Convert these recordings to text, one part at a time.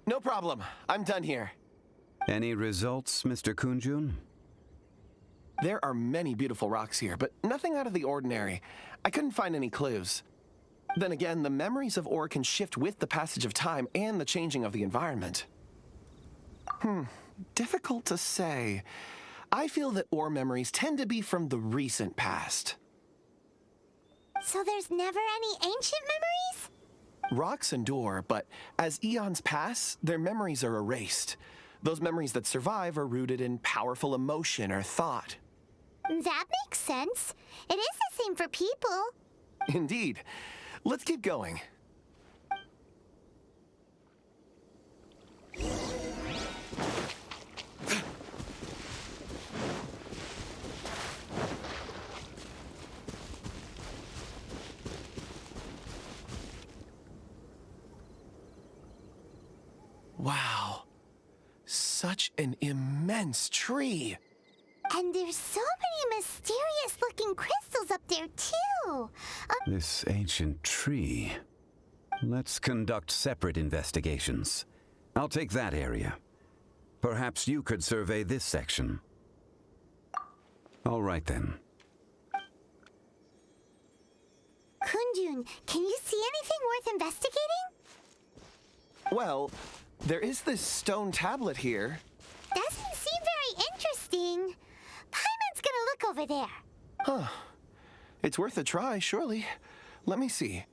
No problem. I'm done here. Any results, Mr. Kun Jun? There are many beautiful rocks here, but nothing out of the ordinary. I couldn't find any clues. Then again, the memories of ore can shift with the passage of time and the changing of the environment. Difficult to say. I feel that ore memories tend to be from the recent past. So there's never any ancient memories? Rocks endure, but as eons pass, their memories are erased. Those memories that survive are rooted in powerful emotion or thought. That makes sense. It is the same for people. Indeed. Let's keep going. Wow. Such an immense tree. And there's so many mysterious-looking crystals up there, too. This ancient tree. Let's conduct separate investigations. I'll take that area. Perhaps you could survey this section. All right, then. Kun Jun, can you see anything worth investigating? Well, there is this stone tablet here. Doesn't seem very interesting. Paimon's gonna look over there. Huh. It's worth a try, surely. Let me see.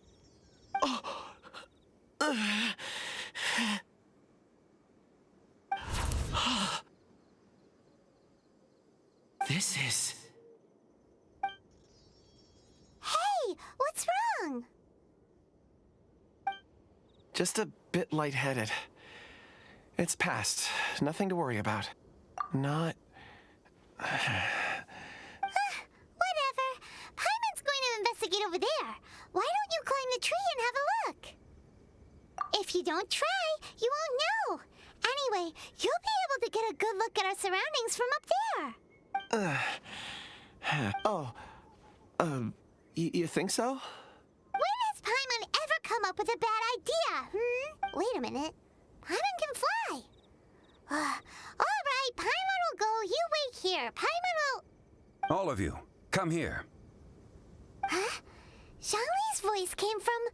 Oh. This is... Hey, what's wrong? just a bit lightheaded. It's past. Nothing to worry about. Not... Whatever. Paimon's going to investigate over there. Why don't you climb the tree and have a look? If you don't try, you won't know. Anyway, you'll be able to get a good look at our surroundings from up there. You think so? When has Paimon ever come up with a bad idea, Wait a minute. Paimon can fly. All right, Paimon will go. You wait here. Paimon will... All of you, come here. Huh? Zhongli's voice came from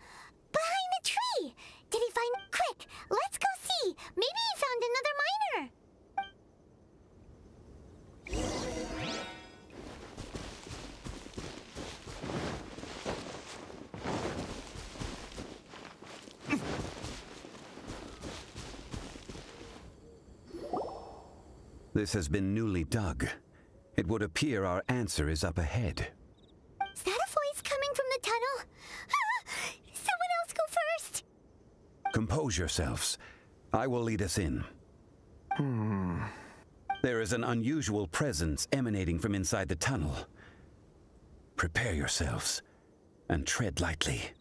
behind the tree. Did he find... Quick, let's go see. Maybe he found another miner. This has been newly dug. It would appear our answer is up ahead. Is that a voice coming from the tunnel? Someone else go first. Compose yourselves. I will lead us in. There is an unusual presence emanating from inside the tunnel. Prepare yourselves and tread lightly.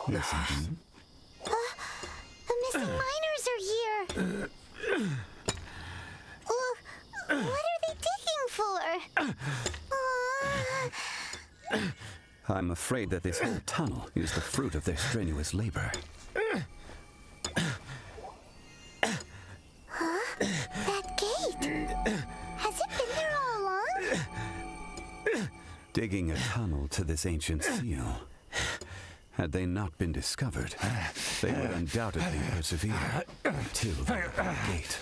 Listen. The missing miners are here. What are they digging for? I'm afraid that this whole tunnel is the fruit of their strenuous labor. That gate. Has it been there all along? Digging a tunnel to this ancient seal. Had they not been discovered, they would undoubtedly persevere until the gate.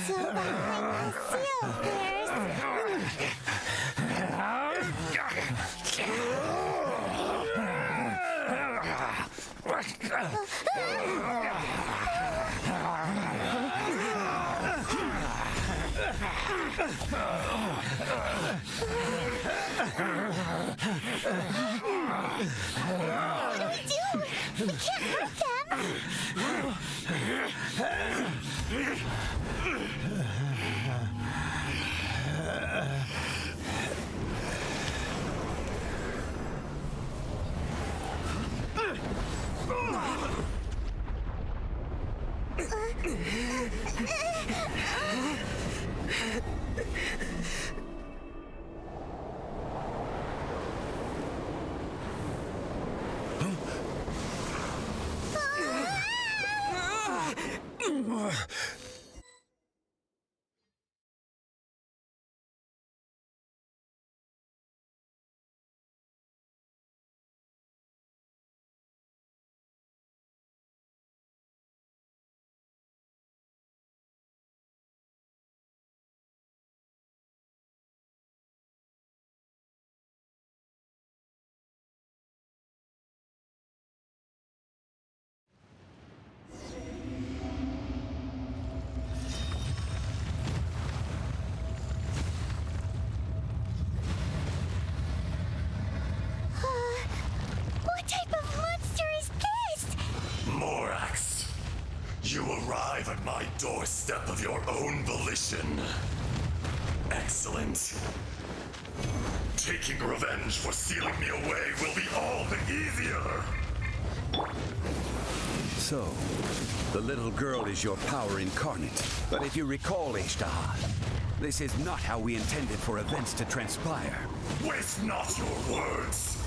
So behind the seal, What do we do? We can't hurt them. What type of monster is this? Morax, you arrive at my doorstep of your own volition. Excellent. Taking revenge for sealing me away will be all the easier. So, the little girl is your power incarnate. But if you recall, Azhdaha, this is not how we intended for events to transpire. Waste not your words.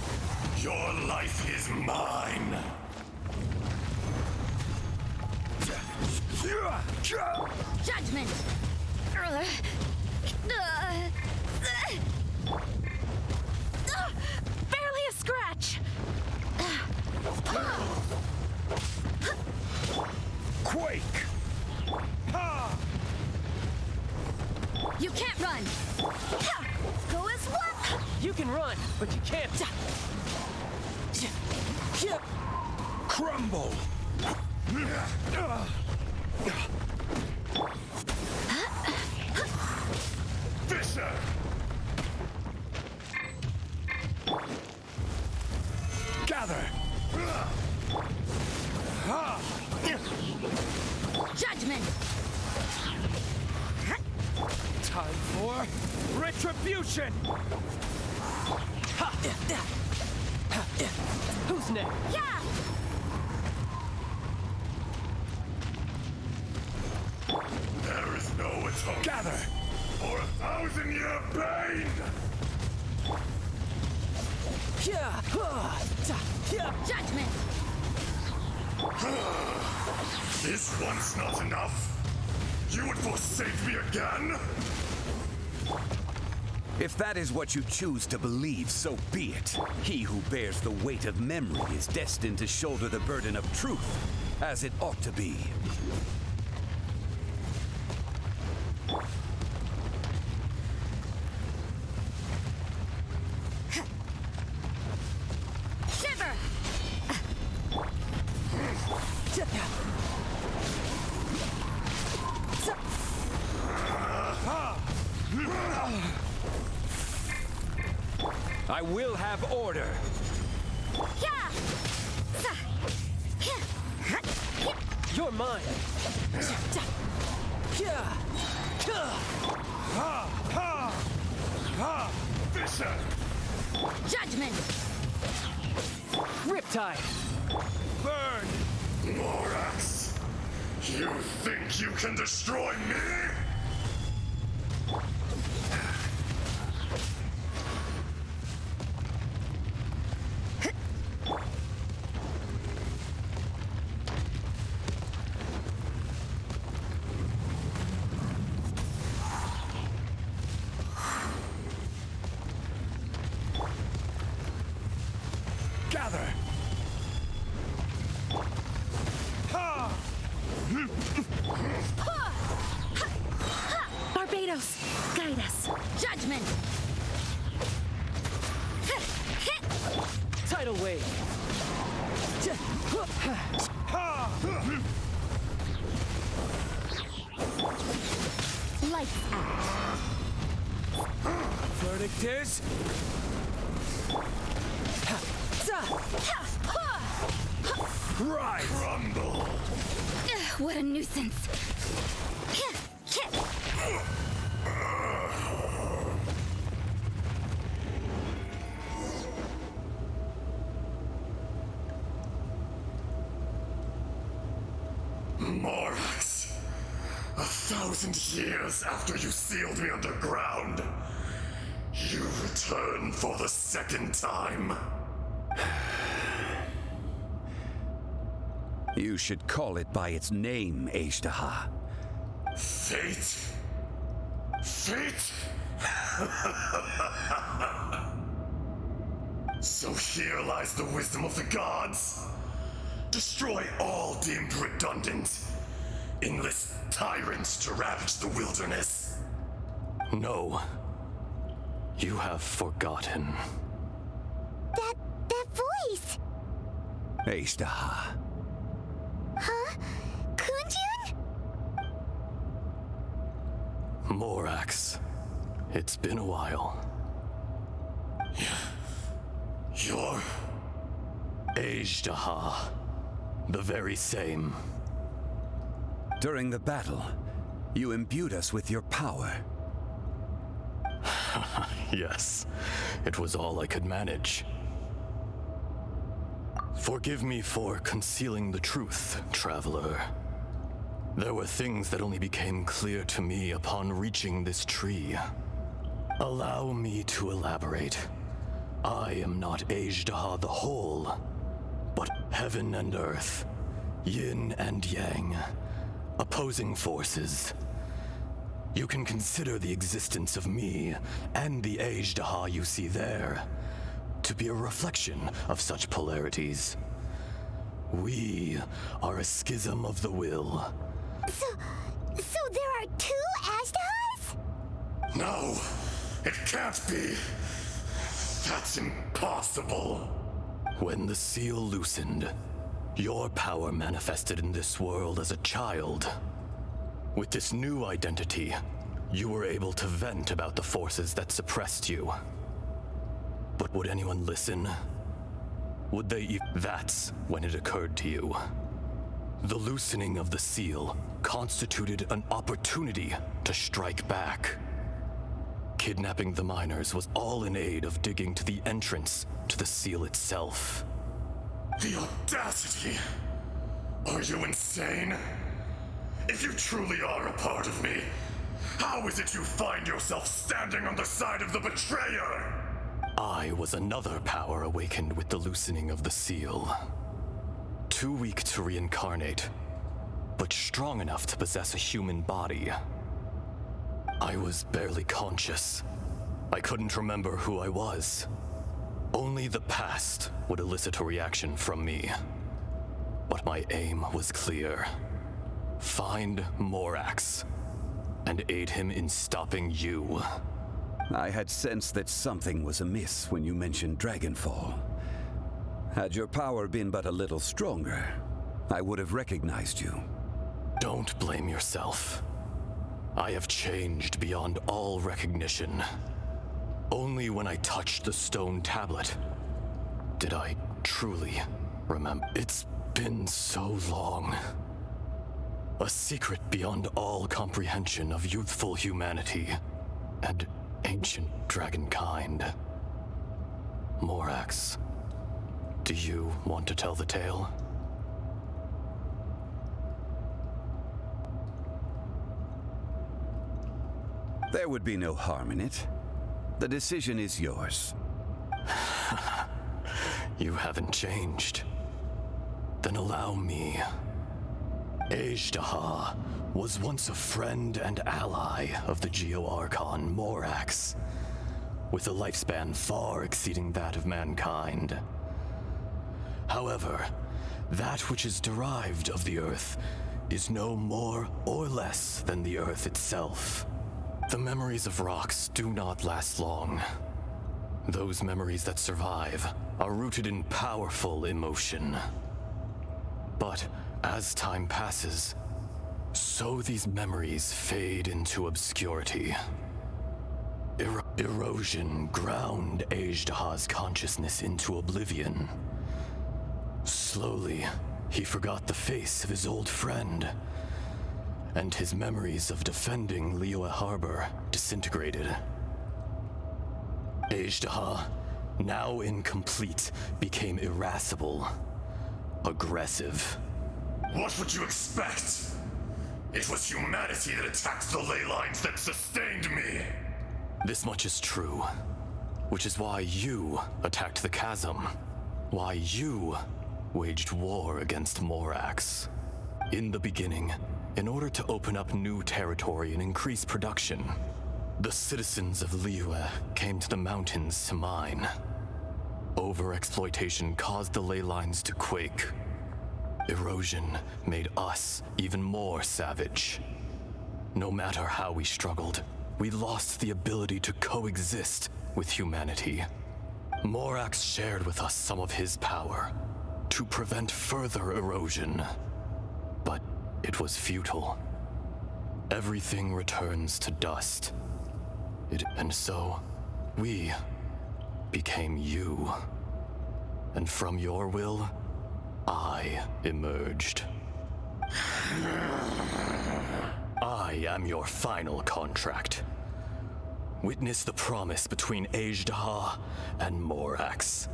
Your life is mine. Judgment. Barely a scratch. Quake! You can't run. Go as one. You can run, but you can't. Crumble! Fisher! Gather! Judgment. Time for retribution! Who's next? Yeah. There is no atonement Gather! for 1,000-year pain! Judgment. This one's not enough. You would forsake me again? If that is what you choose to believe, so be it. He who bears the weight of memory is destined to shoulder the burden of truth, as it ought to be. Shiver. I will have order. Yeah. You're mine. Fisher! Judgment. Riptide. Burn! Morax! You think you can destroy me? Gather! Barbados, guide us. Judgment. Tidal wave. Lights out. Verdict is... Rise! Crumble! What a nuisance. Morax, 1,000 years after you sealed me underground, you return for the second time. You should call it by its name, Azhdaha. Fate? Fate? So here lies the wisdom of the gods. Destroy all deemed redundant. Enlist tyrants to ravage the wilderness. No. You have forgotten. That voice! Azhdaha. Huh? Kun Jun? Morax. It's been a while. You're... Azhdaha. The very same. During the battle, you imbued us with your power. Yes, it was all I could manage. Forgive me for concealing the truth, traveler. There were things that only became clear to me upon reaching this tree. Allow me to elaborate. I am not Azhdaha the whole, but heaven and earth, yin and yang, opposing forces. You can consider the existence of me and the Azhdaha you see there to be a reflection of such polarities. We are a schism of the will. So there are two Azhdahas? No, it can't be. That's impossible. When the seal loosened, your power manifested in this world as a child. With this new identity, you were able to vent about the forces that suppressed you. But would anyone listen? Would they That's when it occurred to you. The loosening of the seal constituted an opportunity to strike back. Kidnapping the miners was all in aid of digging to the entrance to the seal itself. The audacity! Are you insane? If you truly are a part of me, how is it you find yourself standing on the side of the betrayer? I was another power awakened with the loosening of the seal. Too weak to reincarnate, but strong enough to possess a human body. I was barely conscious. I couldn't remember who I was. Only the past would elicit a reaction from me. But my aim was clear. Find Morax and aid him in stopping you. I had sensed that something was amiss when you mentioned Dragonfall. Had your power been but a little stronger, I would have recognized you. Don't blame yourself. I have changed beyond all recognition. Only when I touched the stone tablet did I truly remember. It's been so long. A secret beyond all comprehension of youthful humanity and ancient dragonkind. Morax, do you want to tell the tale? There would be no harm in it. The decision is yours. You haven't changed. Then allow me. Azhdaha was once a friend and ally of the Geo-Archon Morax, with a lifespan far exceeding that of mankind. However, that which is derived of the Earth is no more or less than the Earth itself. The memories of rocks do not last long. Those memories that survive are rooted in powerful emotion. But as time passes, so these memories fade into obscurity. Erosion ground Azhdaha's consciousness into oblivion. Slowly, he forgot the face of his old friend, and his memories of defending Liyue Harbor disintegrated. Azhdaha, now incomplete, became irascible, aggressive. What would you expect? It was humanity that attacked the ley lines that sustained me. This much is true, which is why you attacked the chasm, why you waged war against Morax. In the beginning, in order to open up new territory and increase production, the citizens of Liyue came to the mountains to mine. Overexploitation caused the ley lines to quake. Erosion made us even more savage. No matter how we struggled, we lost the ability to coexist with humanity. Morax shared with us some of his power to prevent further erosion, but it was futile. Everything returns to dust. And so, we became you. And from your will, I emerged. I am your final contract. Witness the promise between Azhdaha and Morax.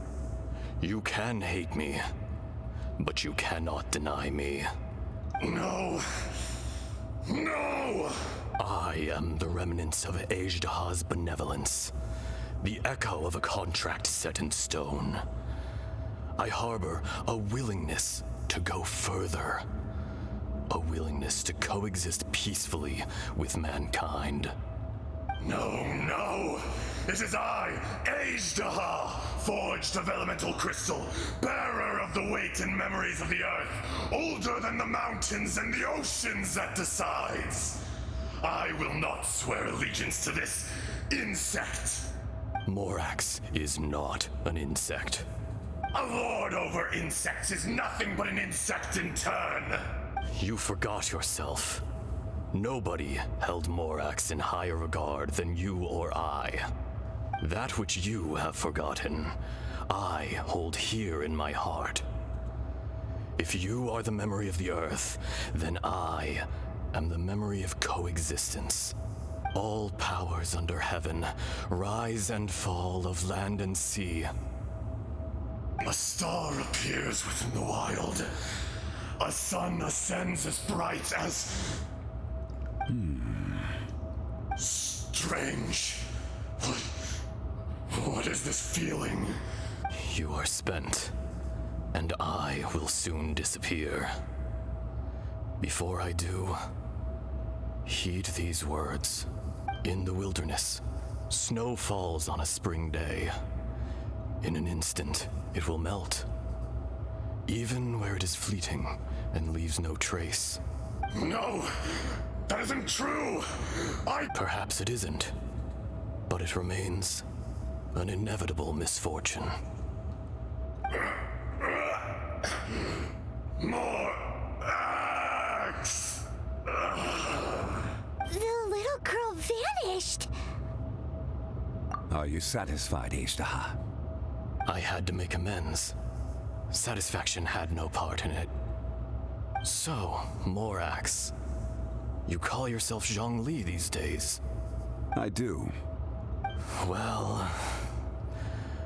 You can hate me, but you cannot deny me. No! No! I am the remnants of Azhdaha's benevolence, the echo of a contract set in stone. I harbor a willingness to go further, a willingness to coexist peacefully with mankind. No, no! It is I, Azhdaha, forged of elemental crystal, bearer of the weight and memories of the earth, older than the mountains and the oceans that decides. I will not swear allegiance to this insect. Morax is not an insect. A lord over insects is nothing but an insect in turn. You forgot yourself. Nobody held Morax in higher regard than you or I. That which you have forgotten, I hold here in my heart. If you are the memory of the earth, then I am the memory of coexistence. All powers under heaven, rise and fall of land and sea. A star appears within the wild. A sun ascends as bright as... Strange. What is this feeling? You are spent, and I will soon disappear. Before I do, heed these words. In the wilderness, snow falls on a spring day. In an instant, it will melt. Even where it is fleeting and leaves no trace. No! That isn't true! Perhaps it isn't, but it remains an inevitable misfortune. More axe! The little girl vanished. Are you satisfied, Azhdaha? I had to make amends. Satisfaction had no part in it. So, Morax, you call yourself Zhongli these days? I do. Well,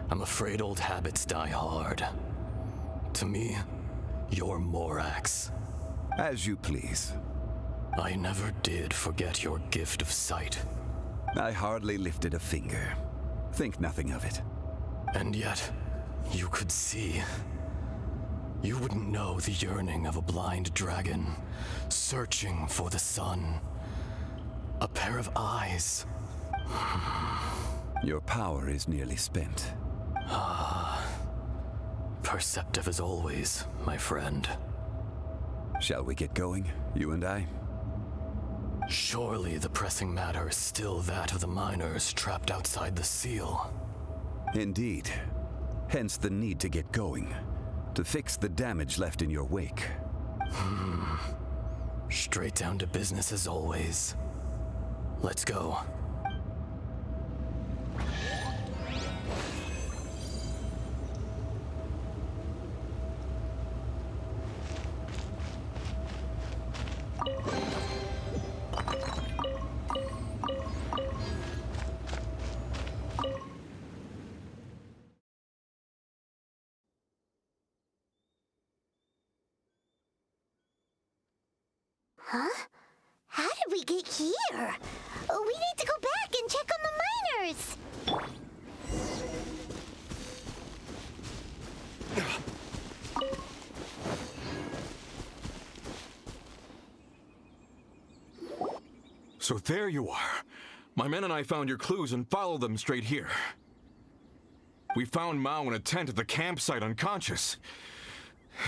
I'm afraid old habits die hard. To me, you're Morax. As you please. I never did forget your gift of sight. I hardly lifted a finger. Think nothing of it. And yet, you could see. You wouldn't know the yearning of a blind dragon, searching for the sun. A pair of eyes. Your power is nearly spent. Perceptive as always, my friend. Shall we get going, you and I? Surely the pressing matter is still that of the miners trapped outside the seal. Indeed. Hence the need to get going. To fix the damage left in your wake. Straight down to business as always. Let's go. Huh? How did we get here? We need to go back and check on the miners! So there you are. My men and I found your clues and followed them straight here. We found Mao in a tent at the campsite unconscious.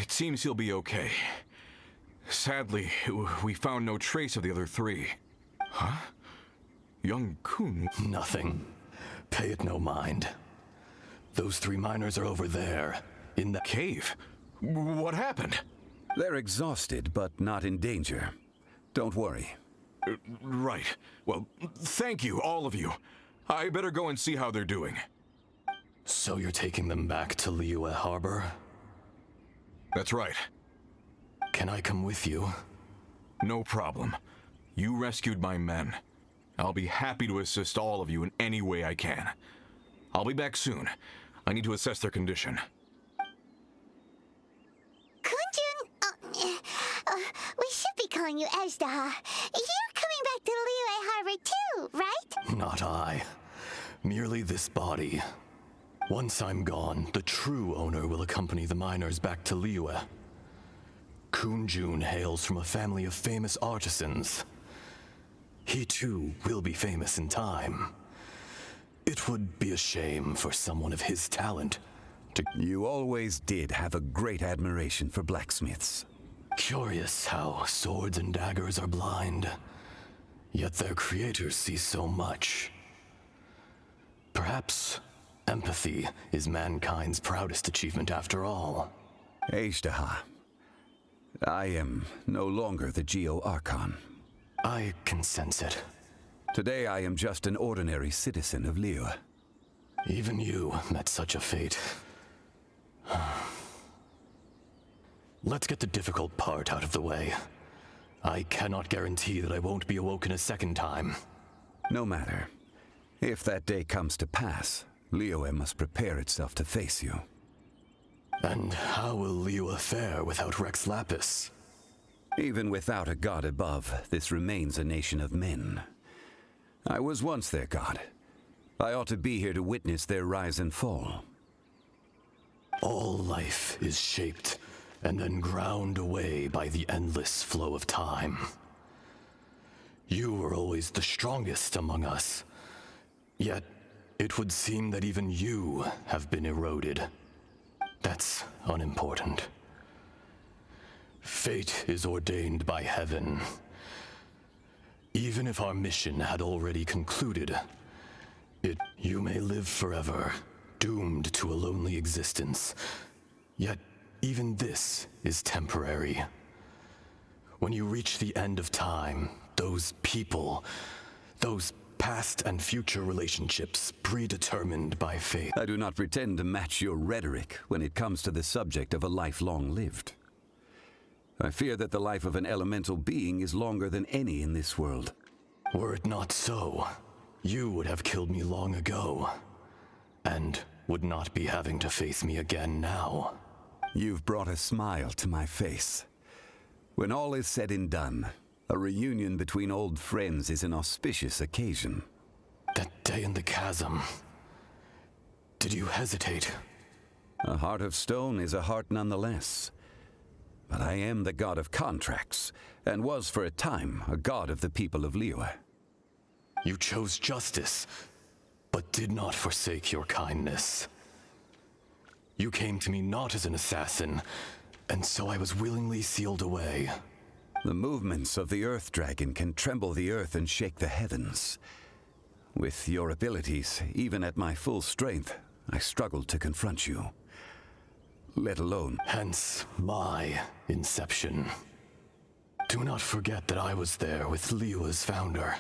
It seems he'll be okay. Sadly, we found no trace of the other three. Huh? Young Kun? Nothing. Pay it no mind. Those three miners are over there, in the Cave? What happened? They're exhausted, but not in danger. Don't worry. Right. Well, thank you, all of you. I better go and see how they're doing. So you're taking them back to Liyue Harbor? That's right. Can I come with you? No problem. You rescued my men. I'll be happy to assist all of you in any way I can. I'll be back soon. I need to assess their condition. Kun Jun, we should be calling you Azhdaha. You're coming back to Liyue Harbor too, right? Not I. Merely this body. Once I'm gone, the true owner will accompany the miners back to Liyue. Kun Jun hails from a family of famous artisans. He too will be famous in time. It would be a shame for someone of his talent to... You always did have a great admiration for blacksmiths. Curious how swords and daggers are blind, yet their creators see so much. Perhaps empathy is mankind's proudest achievement after all. Azhdaha, I am no longer the Geo-Archon. I can sense it. Today I am just an ordinary citizen of Liyue. Even you met such a fate. Let's get the difficult part out of the way. I cannot guarantee that I won't be awoken a second time. No matter. If that day comes to pass, Liyue must prepare itself to face you. And how will Liyue fare without Rex Lapis? Even without a god above, this remains a nation of men. I was once their god. I ought to be here to witness their rise and fall. All life is shaped and then ground away by the endless flow of time. You were always the strongest among us. Yet, it would seem that even you have been eroded. That's unimportant. Fate is ordained by heaven. Even if our mission had already concluded, you may live forever, doomed to a lonely existence. Yet, even this is temporary. When you reach the end of time, those people, those past and future relationships predetermined by fate. I do not pretend to match your rhetoric when it comes to the subject of a life long lived. I fear that the life of an elemental being is longer than any in this world. Were it not so, you would have killed me long ago, and would not be having to face me again now. You've brought a smile to my face. When all is said and done, a reunion between old friends is an auspicious occasion. That day in the chasm, did you hesitate? A heart of stone is a heart nonetheless. But I am the god of contracts, and was for a time a god of the people of Liyue. You chose justice, but did not forsake your kindness. You came to me not as an assassin, and so I was willingly sealed away. The movements of the Earth Dragon can tremble the earth and shake the heavens. With your abilities, even at my full strength, I struggled to confront you. Let alone... Hence my inception. Do not forget that I was there with Liyue's founder.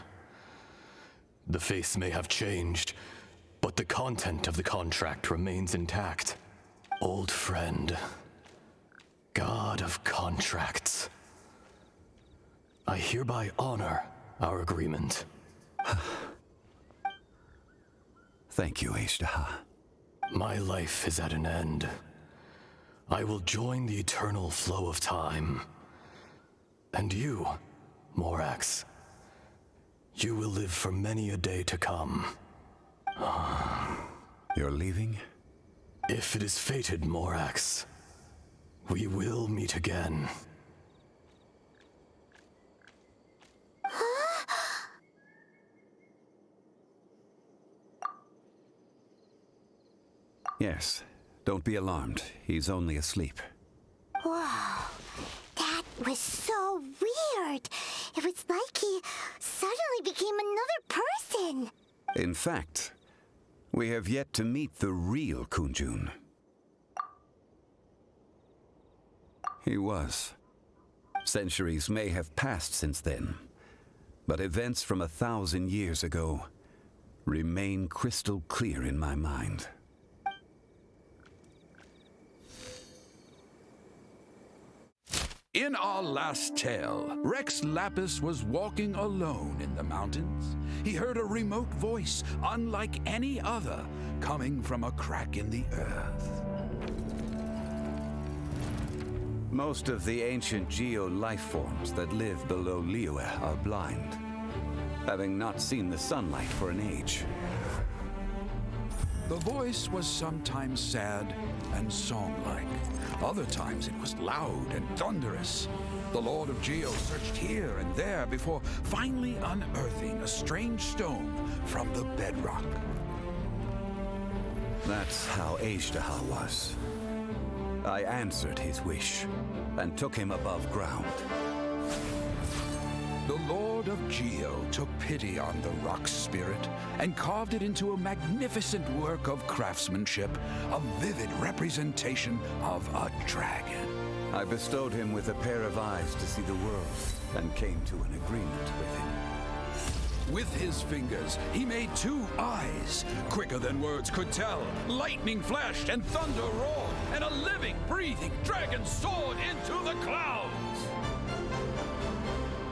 The face may have changed, but the content of the contract remains intact. Old friend, god of contracts. I hereby honor our agreement. Thank you, Azhdaha. My life is at an end. I will join the eternal flow of time. And you Morax, you will live for many a day to come. You're leaving? If it is fated, Morax, we will meet again. Yes. Don't be alarmed. He's only asleep. Whoa, that was so weird. It was like he suddenly became another person. In fact, we have yet to meet the real Kun Jun. He was. Centuries may have passed since then, but events from 1,000 years ago remain crystal clear in my mind. In our last tale, Rex Lapis was walking alone in the mountains. He heard a remote voice, unlike any other, coming from a crack in the earth. Most of the ancient geo-life forms that live below Liyue are blind, having not seen the sunlight for an age. The voice was sometimes sad and song-like. Other times it was loud and thunderous. The Lord of Geo searched here and there before finally unearthing a strange stone from the bedrock. That's how Azhdaha was. I answered his wish and took him above ground. The Lord of Geo took pity on the rock spirit and carved it into a magnificent work of craftsmanship, a vivid representation of a dragon. I bestowed him with a pair of eyes to see the world and came to an agreement with him. With his fingers, he made 2 eyes, quicker than words could tell. Lightning flashed and thunder roared, and a living, breathing dragon soared into the clouds.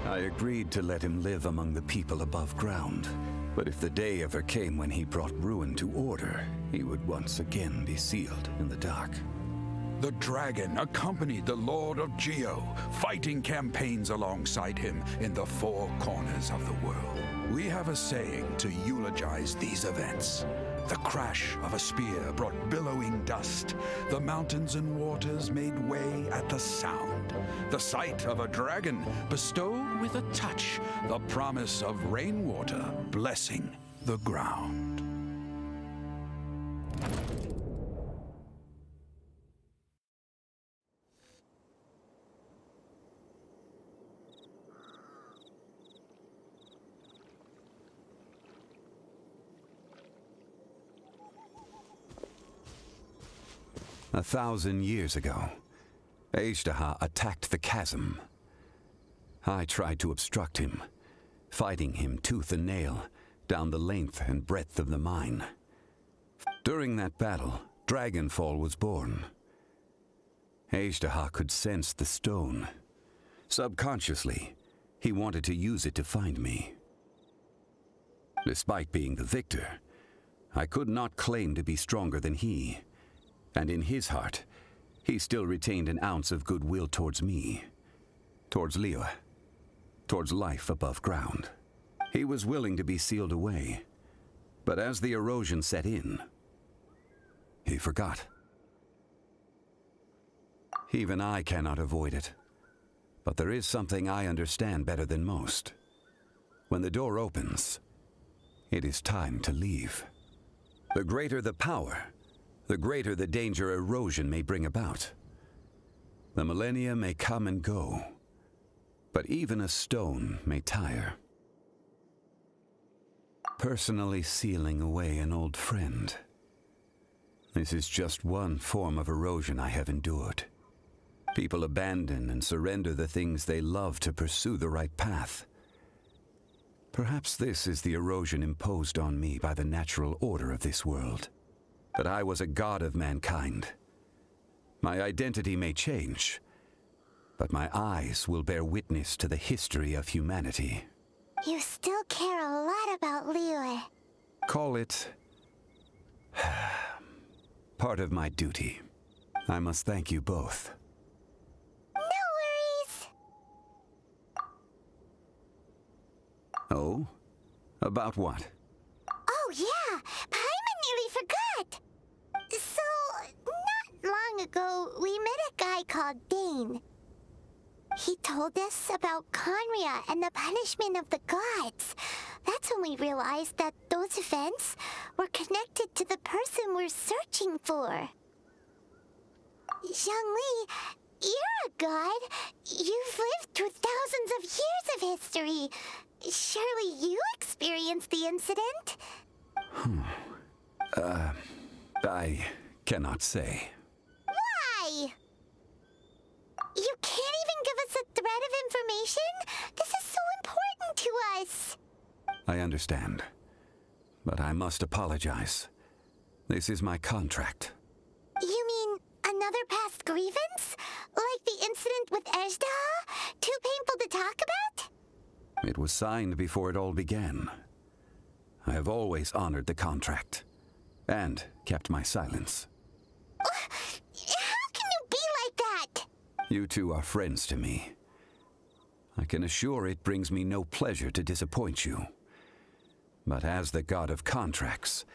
I agreed to let him live among the people above ground, but if the day ever came when he brought ruin to order, he would once again be sealed in the dark. The dragon accompanied the Lord of Geo, fighting campaigns alongside him in the 4 corners of the world. We have a saying to eulogize these events. The crash of a spear brought billowing dust. The mountains and waters made way at the sound. The sight of a dragon bestowed with a touch the promise of rainwater blessing the ground. A 1,000 years ago, Azhdaha attacked the chasm. I tried to obstruct him, fighting him tooth and nail down the length and breadth of the mine. During that battle, Dragonfall was born. Azhdaha could sense the stone. Subconsciously, he wanted to use it to find me. Despite being the victor, I could not claim to be stronger than he. And in his heart, he still retained an ounce of goodwill towards me, towards Liyue, towards life above ground. He was willing to be sealed away, but as the erosion set in, he forgot. Even I cannot avoid it, but there is something I understand better than most. When the door opens, it is time to leave. The greater the power, the greater the danger erosion may bring about. The millennia may come and go, but even a stone may tire. Personally sealing away an old friend. This is just one form of erosion I have endured. People abandon and surrender the things they love to pursue the right path. Perhaps this is the erosion imposed on me by the natural order of this world. That I was a god of mankind. My identity may change, but my eyes will bear witness to the history of humanity. You still care a lot about Liyue. Call it part of my duty. I must thank you both. No worries. Oh? About what? Oh, yeah. Paimon nearly forgot. So, not long ago, we met a guy called Dane. He told us about Conria and the punishment of the gods. That's when we realized that those events were connected to the person we're searching for. Zhongli, you're a god. You've lived through thousands of years of history. Surely you experienced the incident? I cannot say. Why? You can't even give us a thread of information? This is so important to us. I understand. But I must apologize. This is my contract. You mean another past grievance? Like the incident with Azhdaha? Too painful to talk about? It was signed before it all began. I have always honored the contract. And kept my silence. How can you be like that? You two are friends to me. I can assure it brings me no pleasure to disappoint you. But as the god of contracts,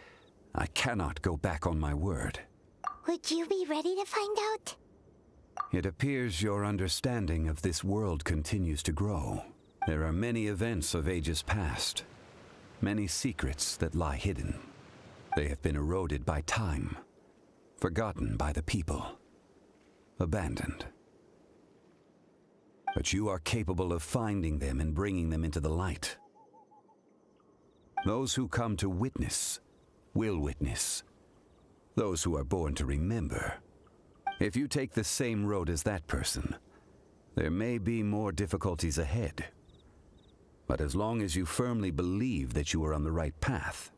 I cannot go back on my word. Would you be ready to find out? It appears your understanding of this world continues to grow. There are many events of ages past, many secrets that lie hidden. They have been eroded by time, forgotten by the people, abandoned. But you are capable of finding them and bringing them into the light. Those who come to witness will witness. Those who are born to remember. If you take the same road as that person, there may be more difficulties ahead. But as long as you firmly believe that you are on the right path,